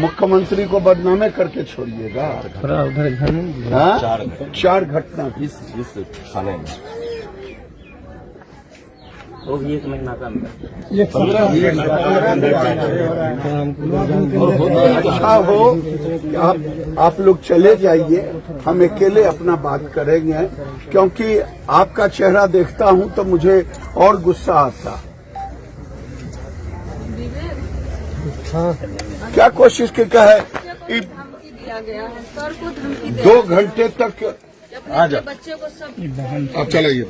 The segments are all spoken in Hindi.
मुख्यमंत्री को बदनामे करके छोड़िएगा। उधर घर में हाँ? 4 घटना इस थाने में वो भी 1 महीना का अंदर। अच्छा हो कि आप लोग चले जाइए, हम अकेले अपना बात करेंगे, क्योंकि आपका चेहरा देखता हूं तो मुझे और गुस्सा आता। क्या कोशिश की है? धमकी दिया गया है सर को, धमकी 2 घंटे तक बच्चे को सब अब चलाइए।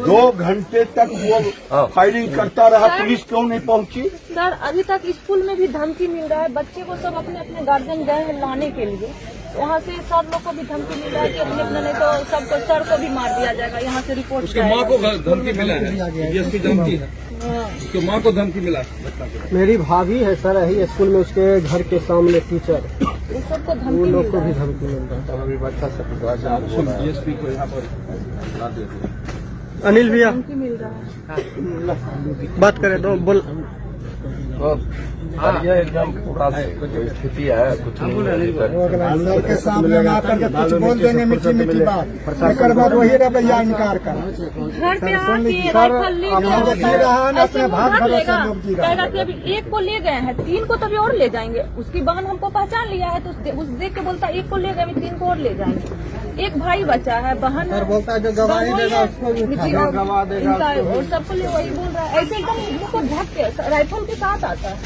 2 घंटे तक वो फायरिंग करता रहा, पुलिस क्यों नहीं पहुंची? सर अभी तक स्कूल में भी धमकी मिल रहा है, बच्चे को सब अपने अपने गार्जियन गए हैं लाने के लिए, वहाँ से सर लोग को भी धमकी मिल रहा है कि अपने अपने नहीं तो सबको सर को भी मार दिया जाएगा। यहाँ से रिपोर्ट उसकी माँ को धमकी मिला है, ये उसकी धमकी है, उसकी माँ को धमकी मिला। मेरी भाभी है सर, यही स्कूल में उसके घर के सामने टीचर, वो सबको वो धमकी लोग मिल को रहा भी है। धमकी मिल रहा है। अभी बच्चा DSP को यहाँ पर अनिल भैया धमकी मिल रहा है। बात करें तो बोल। ये एकदम पूरा जो स्थिति है कुछ नहीं के सामने आकर के कुछ बोल देंगे मीठी मीठी बात, एक बार वही रवैया इनकार कर। घर पे आके राइफल ले अपने भाग भरोसे लोग जी रहा कहेगा कि अभी 1 को ले गए हैं, 3 को तभी और ले जाएंगे। उसकी बहन हमको पहचान लिया है तो उस देख के बोलता 1 को ले गए, अभी 3 को और ले जाएंगे। एक भाई बचा है, बहन बोलता है जो गवाही देगा उसको भी गवाह देगा और सबको लिए वही बोल रहा है। ऐसे एकदम मुझको झक के राइफल के साथ आता है।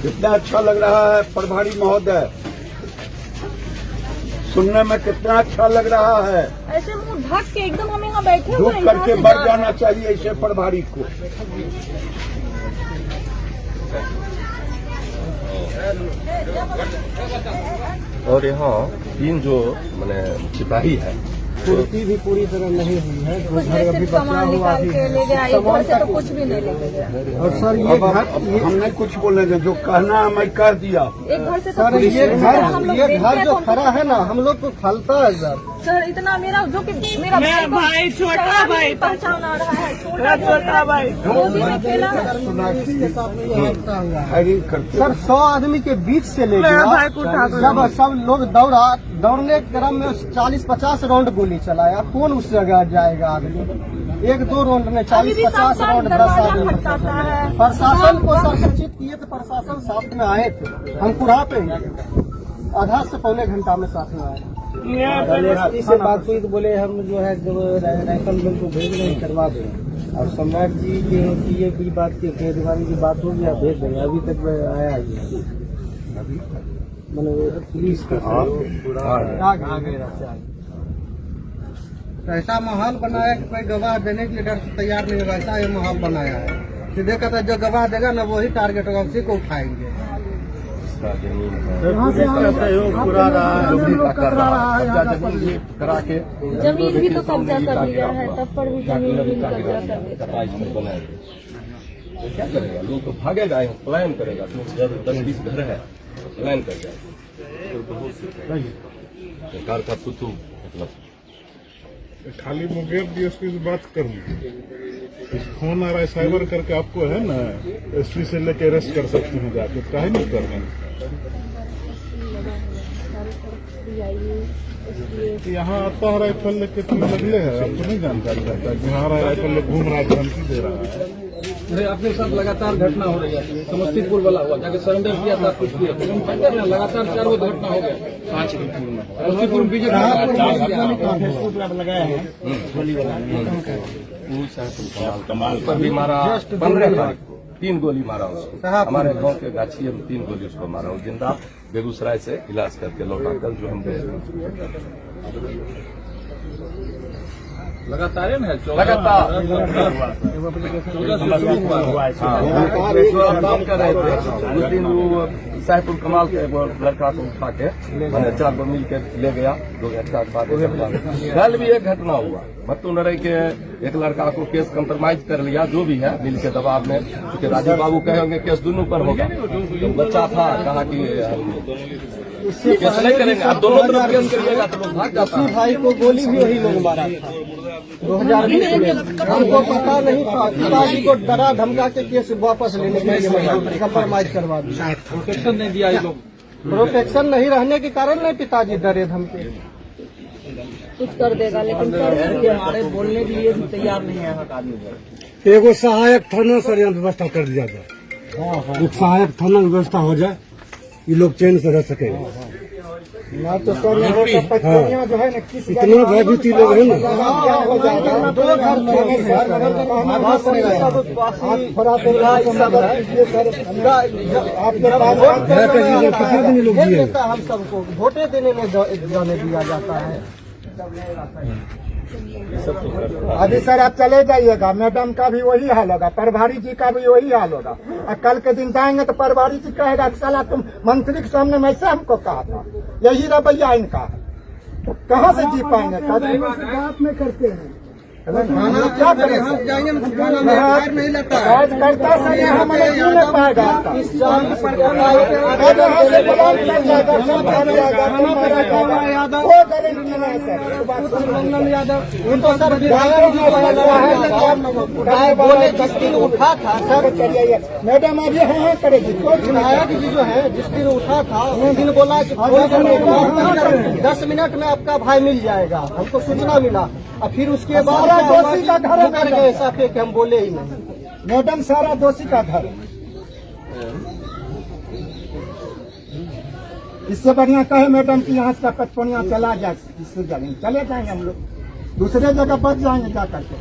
कितना अच्छा लग रहा है प्रभारी महोदय, सुनने में कितना अच्छा लग रहा है। ऐसे मुंह ढक के एकदम हम यहाँ बैठे हुए दुख हैं, करके यहाँ से बढ़ जाना चाहिए ऐसे प्रभारी को। और यहाँ 3 जो मैंने सिपाही है पूर्ति भी पूरी तरह नहीं हुई है, कुछ घर अभी सिर्फ बचा सामान हुआ निकाल भी के है। ले गया, एक घर से तो कुछ भी नहीं लेके गया। और सर ये अब घर हम नहीं कुछ बोलेंगे, जो कहना है मैं कह दिया। एक घर से तो सर कुछ ये नहीं लेके गया। हम लोग घर देखते जो हैं खड़ा है ना, हम लोग को खलता है सर इतना मेरा जो कि मेरा भाई छोटा भाई पहचान आ रहा है, छोटा भाई वो भी अकेला है। फायरिंग करते सर 100 आदमी के बीच से ले गया, जब सब लोग दौड़ने के क्रम में 40-50 राउंड गोली चलाया। कौन उस जगह जाएगा आदमी? 1-2 राउंड में 40-50 राउंड 10 आदमी। प्रशासन को सर सूचित किए तो प्रशासन साथ में आए थे, हम कुड़ा पे आधा से पौने घंटा में साथ में आए। एसपी से बात हुई तो बोले हम जो है जब राइफल मैन को भेज रहे करवा दें, और सम्राट जी की ये भी बात की भेजवानी की बात होगी, आप भेज देंगे। अभी तक आया ही है, मतलब पुलिस का ऐसा माहौल बनाया कि कोई गवाह देने के लिए डर से तैयार नहीं होगा, ऐसा ये माहौल बनाया है। सीधे कहता है जो गवाह देगा ना वही टारगेट होगा, उसी को उठाएंगे। यहाँ से पूरा करा के जमीन भी तो कब्जा कर लिया है, तब पर भी जमीन भी कब्जा कर लिया। क्या करेगा? लोग तो भागेगा, पलायन करेगा। 10-20 घर है, पलायन कर जाएगा। सरकार का पुतू मतलब खाली मुंगेर DSP से बात कर लीजिए, फोन आ रहा है साइबर करके, आपको है ना SP से लेके अरेस्ट कर सकते हैं जाके, काहे नहीं कर रहे हैं? यहाँ आता है राइफल लेके, तुम लगले है, आपको नहीं जानकारी रहता है। यहाँ राइफल ले घूम रहा है, धमकी दे रहा है। अरे अपने साथ लगातार घटना हो रही है। समस्तीपुर वाला हुआ, जाके सरेंडर किया था, कुछ किया था, लगातार 4 घटना हो गया। समस्तीपुर बीजेपी लगाया है कमाल पर भी मारा। 15 तारीख को 3 गोली मारा उसको, हमारे गांव के गाछी में 3 गोली उसको मारा। वो जिंदा बेगूसराय से इलाज करके लौटा कर जो हम लगातार है ना, लगातार काम कर रहे थे। उस दिन वो साहिबपुर कमाल के लड़का को उठा के मैंने 4 को मिल के ले गया। 2 घंटा बाद कल भी एक घटना हुआ, भत्तू नरई के एक लड़का को केस कंप्रोमाइज कर लिया, जो भी है मिल के दबाव में, क्योंकि राजीव बाबू कहेंगे केस दोनों पर होगा। तो बच्चा था, कहा कि केस नहीं करेंगे, आप दोनों तरफ केस करिएगा तो लोग भाग जाता है। भाई को गोली भी वही लोग मारा था। 2020 में हमको पता नहीं था। पिताजी को डरा धमका के केस वापस लेने के लिए कंप्रोमाइज करवा दिया। प्रोटेक्शन नहीं दिया ये लोग। प्रोटेक्शन नहीं रहने के कारण नहीं पिताजी डरे धमके। कुछ कर देगा, लेकिन हमारे बोलने के लिए भी तैयार नहीं है आदमी। एगो सहायक थाना सर यहाँ व्यवस्था कर दिया जाए। एक सहायक थाना व्यवस्था हो जाए, ये लोग चैन से रह सके। ना तो सर यहाँ का पचपनिया जो है ना किस इतना भयभीति लोग है ना। क्या हो जाएगा, 2 घर कितने दिन लोग जिए? हम सबको वोटे देने में जाने दिया जाता है। अभी सर आप चले जाइएगा, मैडम का भी वही हाल होगा, प्रभारी जी का भी वही हाल होगा। और कल के दिन जाएंगे तो प्रभारी जी कहेगा साला तुम मंत्री के सामने में से हमको कहा था। यही रवैया इनका है, तो कहाँ से जी पाएंगे? बात में करते हैं क्या करें? जाएंगे थाना में बाहर नहीं लगता है। करता सर हमारे क्यों नहीं पाएगा? वो तो सर बोले जिस दिन उठा था सर, चलिए मैडम अभी हाँ करेगी। विधायक जी जो है जिस दिन उठा था उस दिन बोला कि 10 मिनट में आपका भाई मिल जाएगा। हमको सूचना मिला और फिर उसके बाद दोषी का घर कर गए ऐसा कि हम बोले ही नहीं। मैडम सारा दोषी का घर, इससे बढ़िया कहे मैडम कि यहाँ से पचपनिया चला जाए, इससे जमीन चले जाएंगे हम लोग, दूसरे जगह बच जाएंगे जा करके।